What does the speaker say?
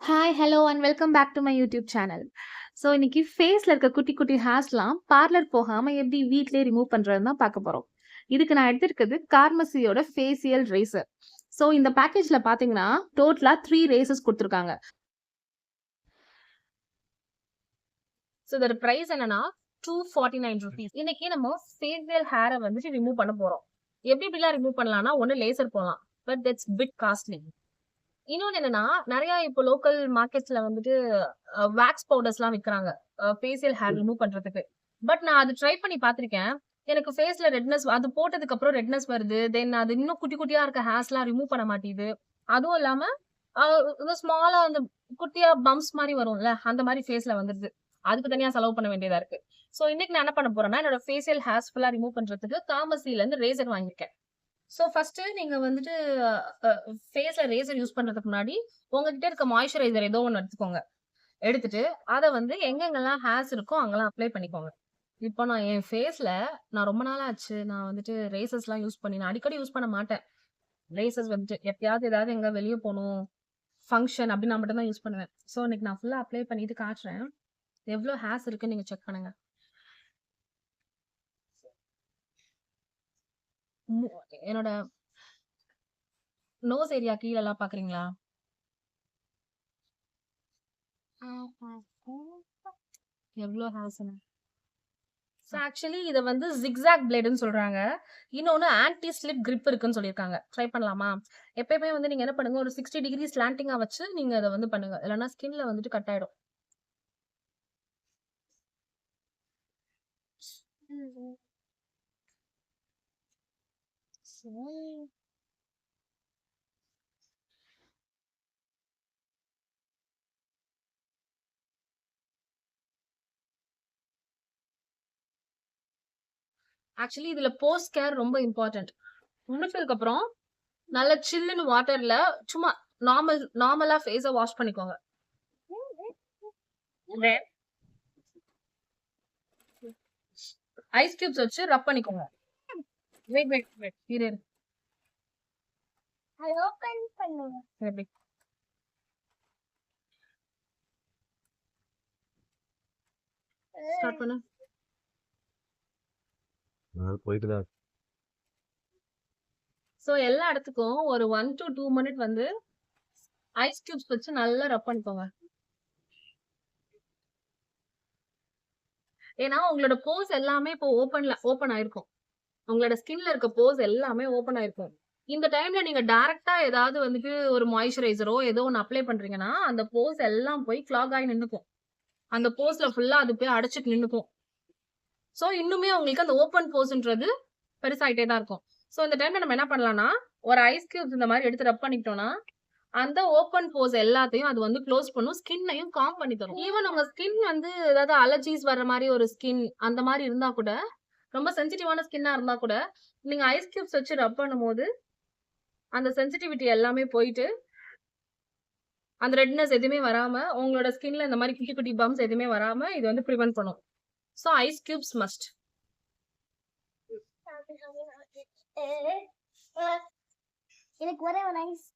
Hi, hello and welcome back to my YouTube channel. So இன்னைக்கு ஃபேஸில் இருக்க குட்டி குட்டி ஹேர்ஸ்லாம் பார்லர் போகாமல் எப்படி வீட்டிலே ரிமூவ் பண்ணுறதுன்னு தான் பார்க்க போகிறோம். இதுக்கு நான் எடுத்திருக்கிறது கார்மசியோட ஃபேஷியல் ரேசர். ஸோ இந்த பேக்கேஜில் பார்த்தீங்கன்னா டோட்டலாக 3 ரேசர்ஸ் கொடுத்துருக்காங்க. ஸோ இதோட ப்ரைஸ் என்னன்னா ₹249. இன்னைக்கு நம்ம ஃபேஷியல் ஹேரை வந்துட்டு ரிமூவ் பண்ண போகிறோம். எப்படிலாம் ரிமூவ் பண்ணலாம்னா ஒன்று லேசர் போகலாம், பட் தட்ஸ் பிட் காஸ்ட்லி. இன்னொன்னு என்னன்னா நிறைய இப்போ லோக்கல் மார்க்கெட்ஸ்ல வந்துட்டு வேக்ஸ் பவுடர்ஸ்லாம் விற்கிறாங்க ஃபேஷியல் ஹேர் ரிமூவ் பண்றதுக்கு. பட் நான் அது ட்ரை பண்ணி பார்த்திருக்கேன். எனக்கு ஃபேஸ்ல ரெட்னஸ், அது போட்டதுக்கு அப்புறம் ரெட்னஸ் வருது. தென் அது இன்னும் குட்டி குட்டியா இருக்க ஹேர்ஸ்லாம் ரிமூவ் பண்ண மாட்டேங்குது. அதுவும் இல்லாம ஸ்மாலா அந்த குட்டியா பம்ப்ஸ் மாதிரி வரும்ல, அந்த மாதிரி ஃபேஸ்ல வந்துருது. அதுக்கு தனியா செலவு பண்ண வேண்டியதா இருக்கு. ஸோ இன்னைக்கு நான் என்ன பண்ண போறேன்னா, என்னோட ஃபேஷியல் ஹேர்ஸ் ஃபுல்லா ரிமூவ் பண்றதுக்கு காமசில இருந்து ரேசர் வாங்கியிருக்கேன். ஸோ ஃபர்ஸ்ட் நீங்க வந்துட்டு ஃபேஸ்ல ரேசர் யூஸ் பண்றதுக்கு முன்னாடி உங்ககிட்ட இருக்க மாய்ஸ்சரைசர் ஏதோ ஒன்று எடுத்துக்கோங்க. எடுத்துட்டு அதை வந்து எங்கெங்கெல்லாம் ஹேர்ஸ் இருக்கோ அங்கெல்லாம் அப்ளை பண்ணிக்கோங்க. இப்போ நான் என் ஃபேஸ்ல நான் ரொம்ப நாள் ஆச்சு நான் வந்துட்டு ரேசர்ஸ்லாம் யூஸ் பண்ணி, நான் அடிக்கடி யூஸ் பண்ண மாட்டேன். ரேசர்ஸ் வந்துட்டு எப்பயாவது ஏதாவது எங்க வெளியே போகணும், ஃபங்க்ஷன் அப்படி நான் மட்டும் தான் யூஸ் பண்ணுவேன். ஸோ இன்னைக்கு நான் ஃபுல்லா அப்ளை பண்ணிட்டு காட்டுறேன். எவ்வளோ ஹேர்ஸ் இருக்குன்னு நீங்க செக் பண்ணுங்க. என்னோட நோஸ் ஏரியா கீழே எல்லாம் பாக்குறீங்களா? எவ்வளோ ஹேர்ஸ்னு. ஸோ ஆக்சுவலி இதை வந்து ஜிக்ஸாக் பிளேடுன்னு சொல்றாங்க. இன்னொன்று ஆன்டி ஸ்லிப் கிரிப் இருக்குன்னு சொல்லியிருக்காங்க. ட்ரை பண்ணலாமா? எப்பயுமே வந்து நீங்க என்ன பண்ணுங்க, ஒரு 60 டிகிரி ஸ்லாண்டிங்கா வச்சு நீங்க அதை வந்து பண்ணுங்க, இல்லைன்னா ஸ்கின்ல வந்துட்டு கட் ஆயிடும். ஆக்சுவலி இதுல போஸ்ட் கேர் ரொம்ப இம்பார்ட்டன்ட். முடிச்சதுக்கு அப்புறம் நல்ல சில்லுன்னு வாட்டர்ல சும்மா நார்மலா ஃபேஸை வாஷ் பண்ணிக்கோங்க. ஐஸ் கியூப்ஸ் வச்சு ரப் பண்ணிக்கோங்க. வெயிட் வெயிட் வெயிட் இரு. எப்படி ஸ்டார்ட் பண்ணு. போயிட்டுதான். ஸோ எல்லா இடத்துக்கும் ஒரு 1 to 2 மினிட் வந்து ஐஸ் கியூப்ஸ் வச்சு நல்லா ரப் பண்ணிக்கோங்க. ஏன்னா உங்களோட போர்ஸ் எல்லாமே இப்போ ஓப்பன் ஆயிருக்கும். உங்களோட ஸ்கின்ல இருக்க போர்ஸ் எல்லாமே ஓப்பன் ஆயிருக்கும். இந்த டைம்ல நீங்க டைரக்டா ஏதாவது வந்துட்டு ஒரு மாய்ஸ்சரைசரோ ஏதோ ஒன்று அப்ளை பண்றீங்கன்னா அந்த போர்ஸ் எல்லாம் போய் கிளாக் ஆகி நின்னுக்கும். அந்த போர்ஸ்ல ஃபுல்லா அது போய் அடைச்சிட்டு நின்னுக்கும். ஸோ இன்னுமே உங்களுக்கு அந்த ஓப்பன் போர்ஸ்ன்றது பெருசாயிட்டே தான் இருக்கும். ஸோ இந்த டைம்ல நம்ம என்ன பண்ணலாம்னா, ஒரு ஐஸ் கியூப்ஸ் இந்த மாதிரி எடுத்து ரப் பண்ணிக்கிட்டோம்னா அந்த ஓப்பன் போர்ஸ் எல்லாத்தையும் அது வந்து க்ளோஸ் பண்ணும். ஸ்கின்னையும் காம் பண்ணி தரும். ஈவன் உங்க ஸ்கின் வந்து ஏதாவது அலர்ஜிஸ் வர்ற மாதிரி ஒரு ஸ்கின் அந்த மாதிரி இருந்தா கூட, ரொம்ப சென்சிட்டிவான ஸ்கின்னா இருந்தா கூட, நீங்க ஐஸ் கியூப்ஸ் வச்சு ரப் பண்ணும்போது அந்த சென்சிட்டிவிட்டி எல்லாமே போயிட்டு அந்த ரெட்னஸ் எதுவுமே வராம, உங்களோட ஸ்கின்ல இந்த மாதிரி குட்டி குட்டி பம்ப்ஸ் எதுவுமே வராம இது வந்து பிரிவென்ட் பண்ணும். So ice cubes must. எனக்கு ஒரே ஒரு ஐஸ்.